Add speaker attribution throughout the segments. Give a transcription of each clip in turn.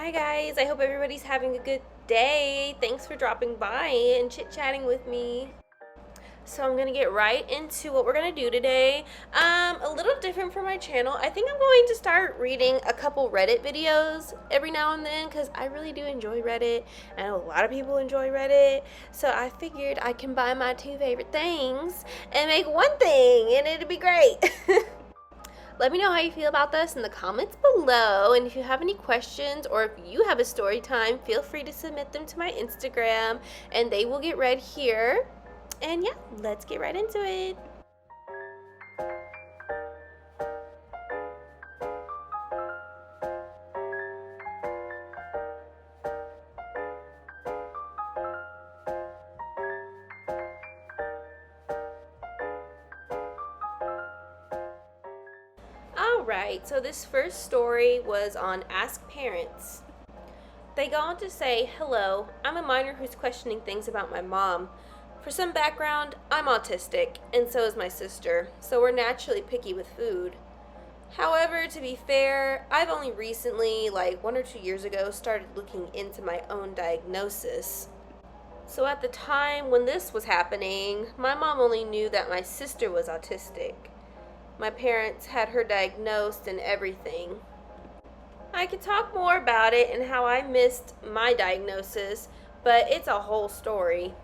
Speaker 1: Hi guys, I hope everybody's having a good day. Thanks for dropping by and chit-chatting with me. So I'm gonna get right into what we're gonna do today. A little different from my channel. I think I'm going to start reading a couple Reddit videos every now and then because I really do enjoy Reddit. I know a lot of people enjoy Reddit, so I figured I combine my two favorite things and make one thing, and it'd be great. Let me know how you feel about this in the comments below. And if you have any questions or if you have a story time, feel free to submit them to my Instagram and they will get read here. And yeah, let's get right into it. Alright, so this first story was on Ask Parents. They go on to say, "Hello, I'm a minor who's questioning things about my mom. For some background, I'm autistic, and so is my sister, so we're naturally picky with food. However, to be fair, I've only recently, like 1 or 2 years ago, started looking into my own diagnosis. So at the time when this was happening, my mom only knew that my sister was autistic. My parents had her diagnosed and everything. I could talk more about it and how I missed my diagnosis, but it's a whole story.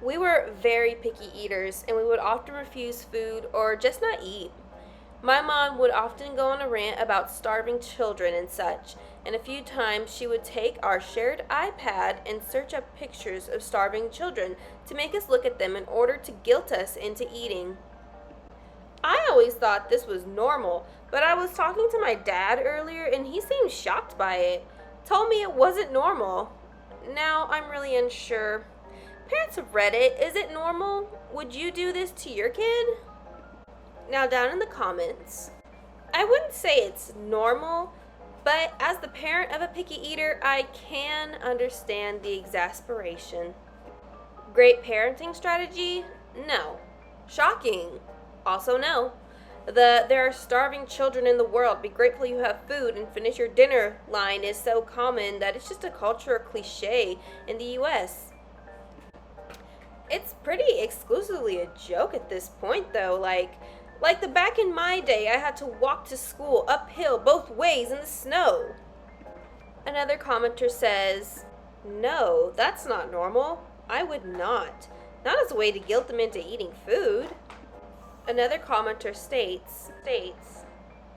Speaker 1: We were very picky eaters and we would often refuse food or just not eat. My mom would often go on a rant about starving children and such, and a few times she would take our shared iPad and search up pictures of starving children to make us look at them in order to guilt us into eating. I always thought this was normal, but I was talking to my dad earlier and he seemed shocked by it. Told me it wasn't normal. Now I'm really unsure. Parents of Reddit, is it normal? Would you do this to your kid?" Now down in the comments, I wouldn't say it's normal, but as the parent of a picky eater, I can understand the exasperation. Great parenting strategy? No. Shocking? Also no. There are starving children in the world. Be grateful you have food and finish your dinner line is so common that it's just a cultural cliche in the US. It's pretty exclusively a joke at this point though. Like the back in my day, I had to walk to school uphill both ways in the snow. Another commenter says, "No, that's not normal. I would not. Not as a way to guilt them into eating food." Another commenter states,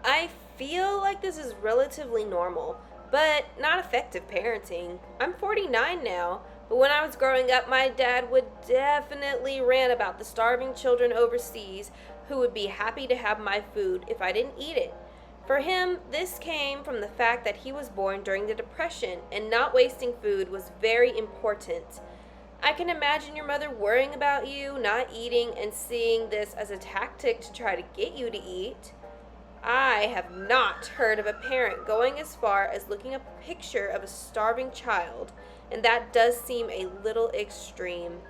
Speaker 1: "I feel like this is relatively normal, but not effective parenting. I'm 49 now, but when I was growing up, my dad would definitely rant about the starving children overseas who would be happy to have my food if I didn't eat it. For him, this came from the fact that he was born during the Depression and not wasting food was very important. I can imagine your mother worrying about you not eating and seeing this as a tactic to try to get you to eat. I have not heard of a parent going as far as looking up a picture of a starving child, and that does seem a little extreme.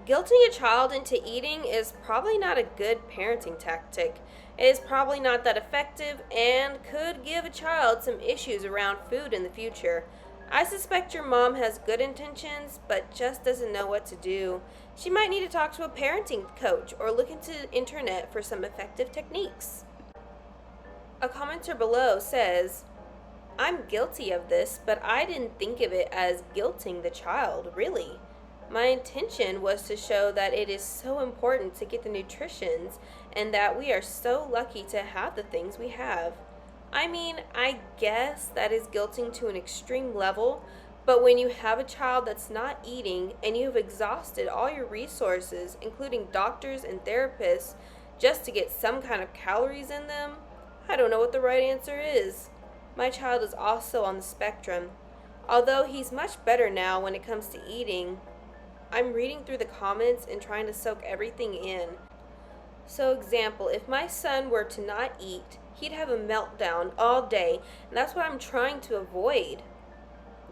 Speaker 1: Guilting a child into eating is probably not a good parenting tactic. It is probably not that effective and could give a child some issues around food in the future. I suspect your mom has good intentions, but just doesn't know what to do. She might need to talk to a parenting coach or look into the internet for some effective techniques." A commenter below says, "I'm guilty of this, but I didn't think of it as guilting the child, really. My intention was to show that it is so important to get the nutritions and that we are so lucky to have the things we have. I mean, I guess that is guilting to an extreme level, but when you have a child that's not eating and you have exhausted all your resources, including doctors and therapists, just to get some kind of calories in them, I don't know what the right answer is. My child is also on the spectrum. Although he's much better now when it comes to eating, I'm reading through the comments and trying to soak everything in. So example, if my son were to not eat, he'd have a meltdown all day, and that's what I'm trying to avoid.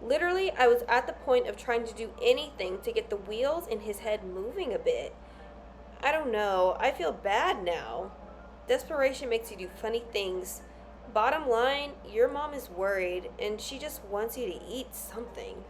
Speaker 1: Literally, I was at the point of trying to do anything to get the wheels in his head moving a bit. I don't know, I feel bad now. Desperation makes you do funny things, bottom line, your mom is worried and she just wants you to eat something.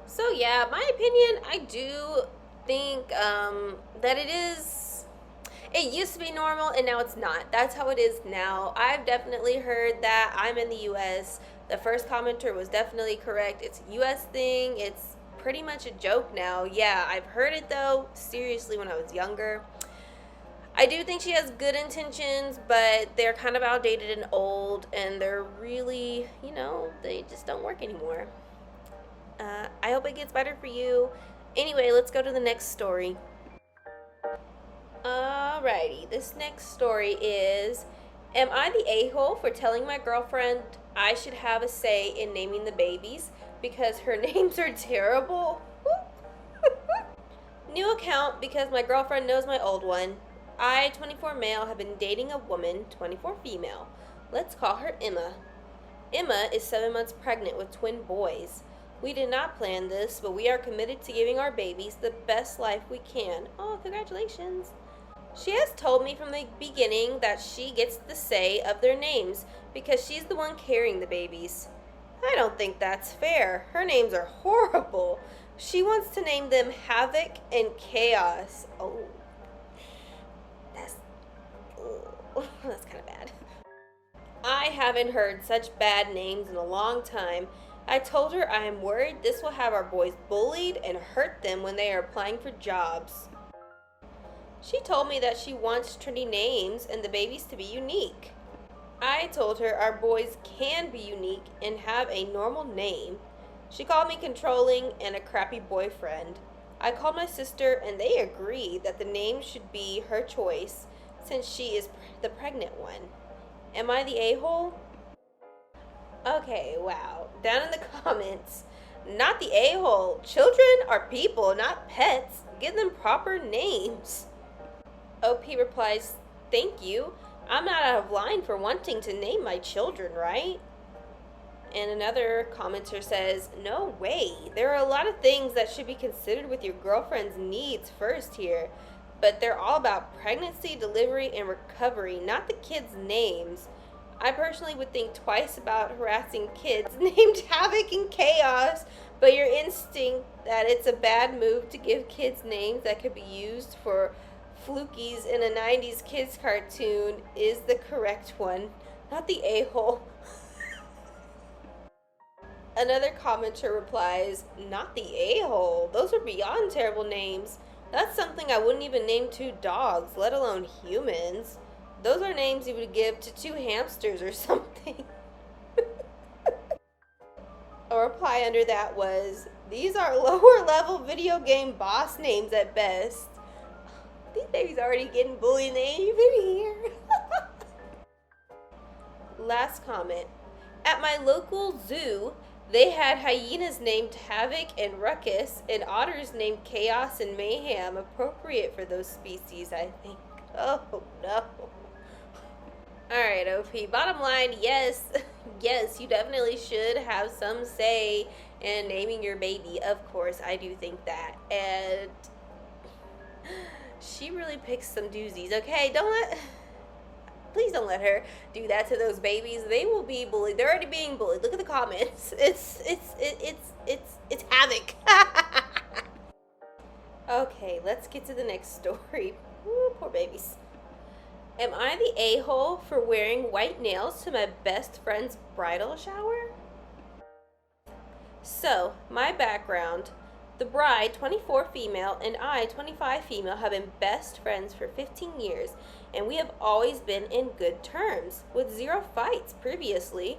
Speaker 1: So, yeah, my opinion, I do think that it used to be normal and now it's not. That's how it is now. I've definitely heard that. I'm in the US. The first commenter was definitely correct. It's a US thing. It's pretty much a joke now. Yeah, I've heard it though, seriously, when I was younger. I do think she has good intentions, but they're kind of outdated and old, and they're really, they just don't work anymore. I hope it gets better for you. Anyway, let's go to the next story. Alrighty, this next story is: Am I the a-hole for telling my girlfriend I should have a say in naming the babies because her names are terrible? New account because my girlfriend knows my old one. I, 24 male, have been dating a woman, 24 female. Let's call her Emma. Emma is 7 months pregnant with twin boys. We did not plan this, but we are committed to giving our babies the best life we can. Oh, congratulations. She has told me from the beginning that she gets the say of their names because she's the one carrying the babies. I don't think that's fair. Her names are horrible. She wants to name them Havoc and Chaos. That's kind of bad. I haven't heard such bad names in a long time. I told her I am worried this will have our boys bullied and hurt them when they are applying for jobs. She told me that she wants trendy names and the babies to be unique. I told her our boys can be unique and have a normal name. She called me controlling and a crappy boyfriend. I called my sister and they agreed that the name should be her choice since she is the pregnant one. Am I the a-hole? Okay, wow. Down in the comments, not the a-hole. Children are people, not pets. Give them proper names. OP replies, thank you. I'm not out of line for wanting to name my children, right? And another commenter says, no way. There are a lot of things that should be considered with your girlfriend's needs first here. But they're all about pregnancy, delivery, and recovery, not the kids' names. I personally would think twice about harassing kids named Havoc and Chaos, but your instinct that it's a bad move to give kids names that could be used for flukies in a 90s kids cartoon is the correct one, not the a-hole. Another commenter replies, not the a-hole. Those are beyond terrible names. That's something I wouldn't even name 2 dogs, let alone humans. Those are names you would give to 2 hamsters or something. A reply under that was, these are lower level video game boss names at best. These babies already getting bullied and they ain't even here. Last comment. At my local zoo, they had hyenas named Havoc and Ruckus and otters named Chaos and Mayhem, appropriate for those species, I think. Oh, no. Alright, OP. Bottom line, yes, you definitely should have some say in naming your baby. Of course, I do think that. And she really picks some doozies, okay? Please don't let her do that to those babies. They will be bullied. They're already being bullied. Look at the comments. It's Havoc. Okay, let's get to the next story. Ooh, poor babies. Am I the a-hole for wearing white nails to my best friend's bridal shower? So, my background. The bride, 24 female, and I, 25 female, have been best friends for 15 years, and we have always been in good terms, with 0 fights previously.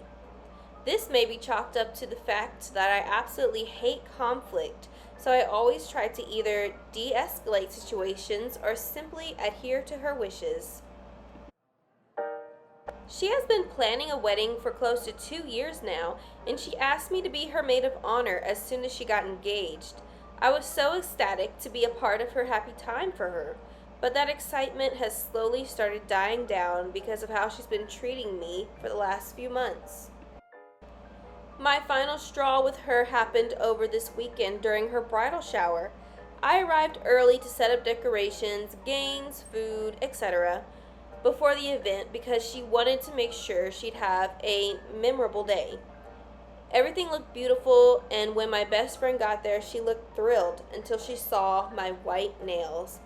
Speaker 1: This may be chalked up to the fact that I absolutely hate conflict, so I always try to either de-escalate situations or simply adhere to her wishes. She has been planning a wedding for close to 2 years now, and she asked me to be her maid of honor as soon as she got engaged. I was so ecstatic to be a part of her happy time for her, but that excitement has slowly started dying down because of how she's been treating me for the last few months. My final straw with her happened over this weekend during her bridal shower. I arrived early to set up decorations, games, food, etc. before the event because she wanted to make sure she'd have a memorable day. Everything looked beautiful, and when my best friend got there, she looked thrilled until she saw my white nails.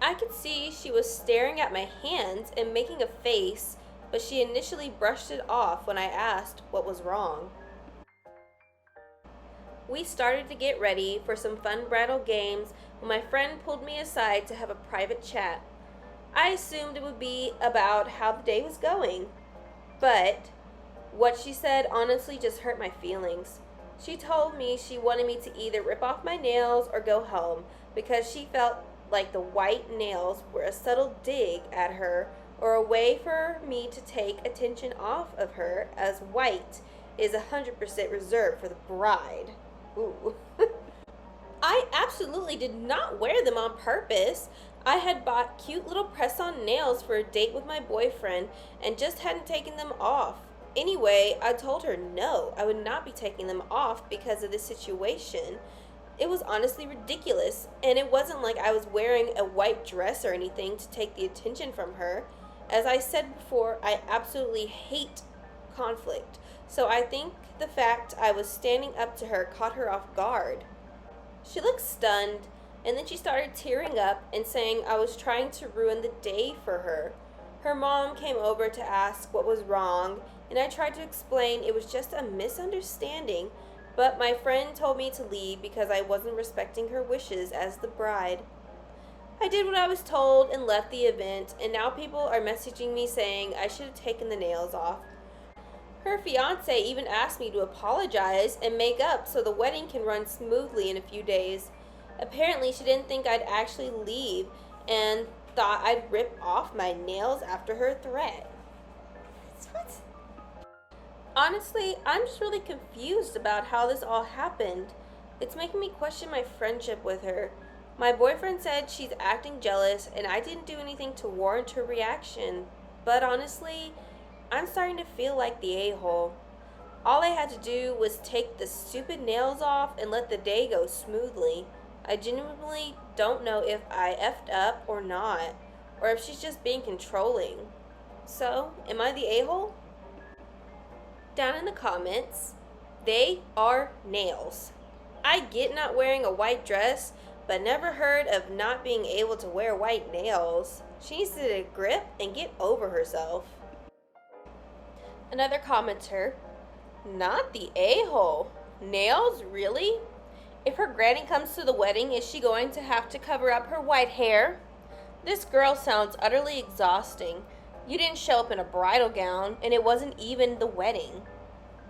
Speaker 1: I could see she was staring at my hands and making a face, but she initially brushed it off when I asked what was wrong. We started to get ready for some fun bridal games when my friend pulled me aside to have a private chat. I assumed it would be about how the day was going, but what she said honestly just hurt my feelings. She told me she wanted me to either rip off my nails or go home because she felt like the white nails were a subtle dig at her or a way for me to take attention off of her, as white is 100% reserved for the bride. Ooh. I absolutely did not wear them on purpose. I had bought cute little press-on nails for a date with my boyfriend and just hadn't taken them off. Anyway, I told her no, I would not be taking them off because of this situation. It was honestly ridiculous, and it wasn't like I was wearing a white dress or anything to take the attention from her. As I said before, I absolutely hate conflict, so I think the fact I was standing up to her caught her off guard. She looked stunned, and then she started tearing up and saying I was trying to ruin the day for her. Her mom came over to ask what was wrong, and I tried to explain it was just a misunderstanding, but my friend told me to leave because I wasn't respecting her wishes as the bride. I did what I was told and left the event, and now people are messaging me saying I should have taken the nails off. Her fiance even asked me to apologize and make up so the wedding can run smoothly in a few days. Apparently, she didn't think I'd actually leave and thought I'd rip off my nails after her threat. What? Honestly, I'm just really confused about how this all happened. It's making me question my friendship with her. My boyfriend said she's acting jealous and I didn't do anything to warrant her reaction. But honestly, I'm starting to feel like the a-hole. All I had to do was take the stupid nails off and let the day go smoothly. I genuinely don't know if I effed up or not, or if she's just being controlling. So, am I the a-hole? Down in the comments, they are nails. I get not wearing a white dress, but never heard of not being able to wear white nails. She needs to grip and get over herself. Another commenter, not the a-hole. Nails, really? If her granny comes to the wedding, is she going to have to cover up her white hair? This girl sounds utterly exhausting. You didn't show up in a bridal gown, and it wasn't even the wedding.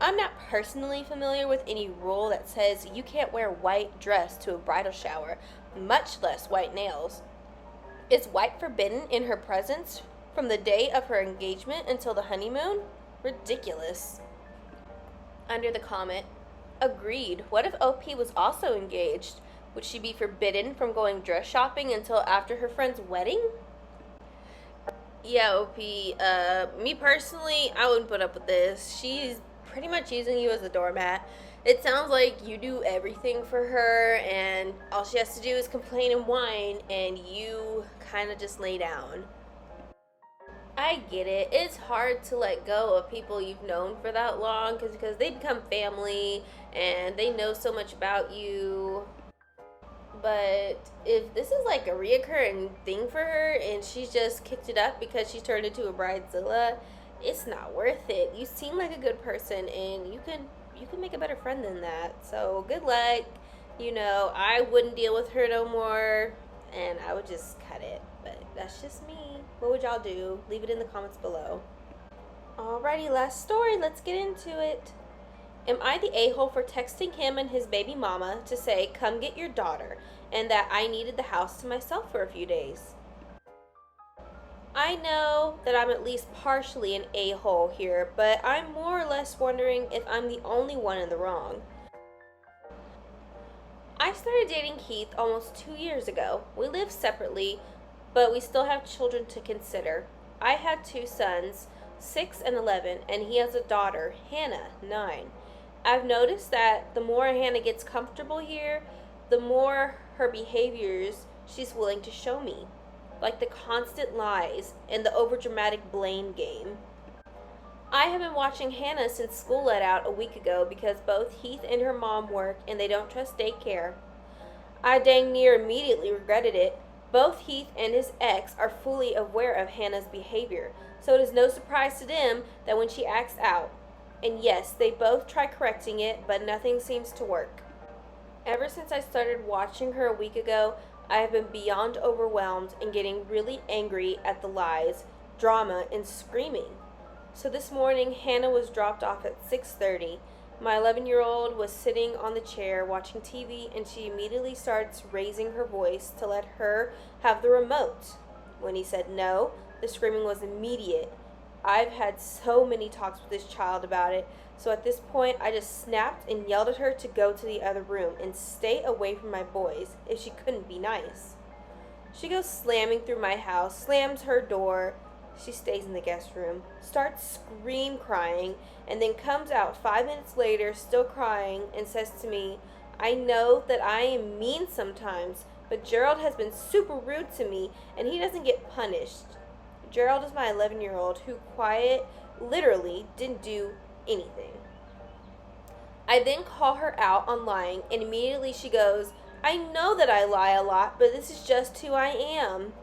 Speaker 1: I'm not personally familiar with any rule that says you can't wear white dress to a bridal shower, much less white nails. Is white forbidden in her presence from the day of her engagement until the honeymoon? Ridiculous. Under the comment, agreed. What if OP was also engaged? Would she be forbidden from going dress shopping until after her friend's wedding? Yeah, OP. Me personally, I wouldn't put up with this. She's pretty much using you as a doormat. It sounds like you do everything for her, and all she has to do is complain and whine, and you kind of just lay down. I get it. It's hard to let go of people you've known for that long because they become family and they know so much about you. But if this is like a reoccurring thing for her and she's just kicked it up because she's turned into a bridezilla, it's not worth it. You seem like a good person and you can make a better friend than that. So good luck. I wouldn't deal with her no more and I would just cut it. But that's just me. What would y'all do? Leave it in the comments below. Alrighty, last story. Let's get into it. Am I the a-hole for texting him and his baby mama to say, come get your daughter, and that I needed the house to myself for a few days? I know that I'm at least partially an a-hole here, but I'm more or less wondering if I'm the only one in the wrong. I started dating Keith almost 2 years ago. We live separately, but we still have children to consider. I had 2 sons, 6 and 11, and he has a daughter, Hannah, 9. I've noticed that the more Hannah gets comfortable here, the more her behaviors she's willing to show me. like the constant lies and the overdramatic blame game. I have been watching Hannah since school let out a week ago because both Heath and her mom work and they don't trust daycare. I dang near immediately regretted it. Both Heath and his ex are fully aware of Hannah's behavior, so it is no surprise to them that when she acts out. And yes, they both try correcting it, but nothing seems to work. Ever since I started watching her a week ago, I have been beyond overwhelmed and getting really angry at the lies, drama, and screaming. So this morning, Hannah was dropped off at 6:30. My 11-year-old was sitting on the chair watching TV, and she immediately starts raising her voice to let her have the remote. When he said no, the screaming was immediate. I've had so many talks with this child about it, so at this point I just snapped and yelled at her to go to the other room and stay away from my boys if she couldn't be nice. She goes slamming through my house, slams her door. She stays in the guest room, starts crying, and then comes out 5 minutes later still crying and says to me, "I know that I am mean sometimes, but Gerald has been super rude to me and he doesn't get punished." Gerald is my 11-year-old who literally didn't do anything. I then call her out on lying, and immediately she goes, "I know that I lie a lot, but this is just who I am."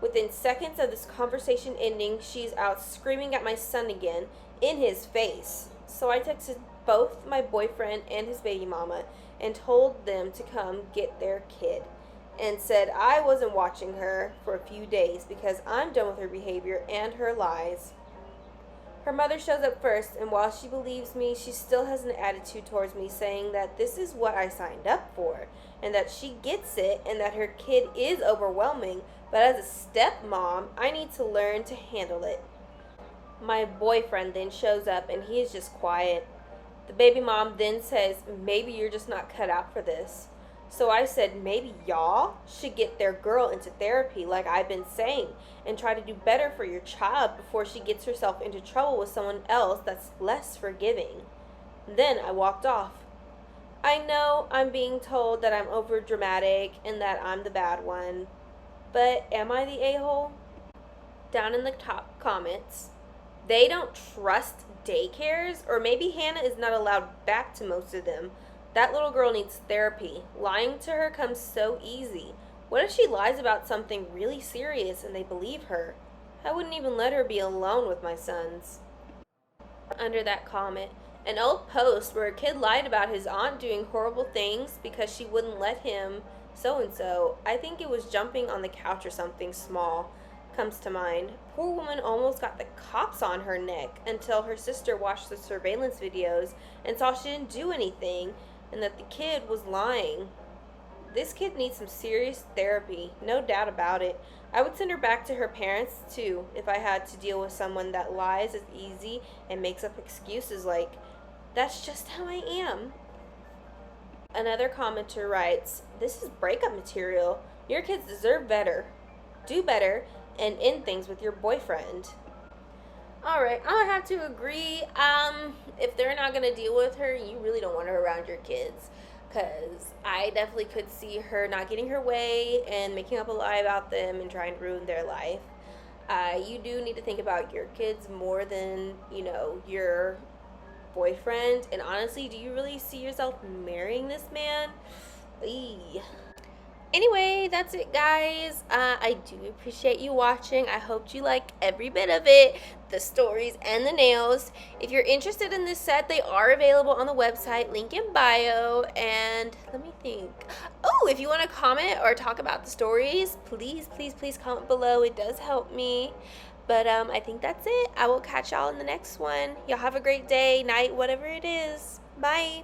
Speaker 1: Within seconds of this conversation ending, she's out screaming at my son again, in his face. So I texted both my boyfriend and his baby mama and told them to come get their kid, and said I wasn't watching her for a few days because I'm done with her behavior and her lies. Her mother shows up first, and while she believes me, she still has an attitude towards me saying that this is what I signed up for, and that she gets it, and that her kid is overwhelming, but as a stepmom, I need to learn to handle it. My boyfriend then shows up, and he is just quiet. The baby mom then says, "Maybe you're just not cut out for this." So I said, maybe y'all should get their girl into therapy like I've been saying, and try to do better for your child before she gets herself into trouble with someone else that's less forgiving. Then I walked off. I know I'm being told that I'm over dramatic and that I'm the bad one, but am I the a-hole? Down in the top comments, they don't trust daycares, or maybe Hannah is not allowed back to most of them. That little girl needs therapy. Lying to her comes so easy. What if she lies about something really serious and they believe her? I wouldn't even let her be alone with my sons. Under that comment, an old post where a kid lied about his aunt doing horrible things because she wouldn't let him so-and-so, I think it was jumping on the couch or something small, comes to mind. Poor woman almost got the cops on her neck until her sister watched the surveillance videos and saw she didn't do anything, and that the kid was lying. This kid needs some serious therapy, no doubt about it. I would send her back to her parents too if I had to deal with someone that lies as easy and makes up excuses like, "That's just how I am." Another commenter writes, "This is breakup material. Your kids deserve better. Do better and end things with your boyfriend." Alright, I'm gonna have to agree. If they're not gonna deal with her, you really don't want her around your kids. Because I definitely could see her not getting her way and making up a lie about them and trying to ruin their life. You do need to think about your kids more than, your boyfriend. And honestly, do you really see yourself marrying this man? Eee. Anyway, that's it, guys. I do appreciate you watching. I hope you like every bit of it, the stories and the nails. If you're interested in this set, they are available on the website, link in bio. And let me think. Oh, if you want to comment or talk about the stories, please, please, please comment below. It does help me. But I think that's it. I will catch y'all in the next one. Y'all have a great day, night, whatever it is. Bye.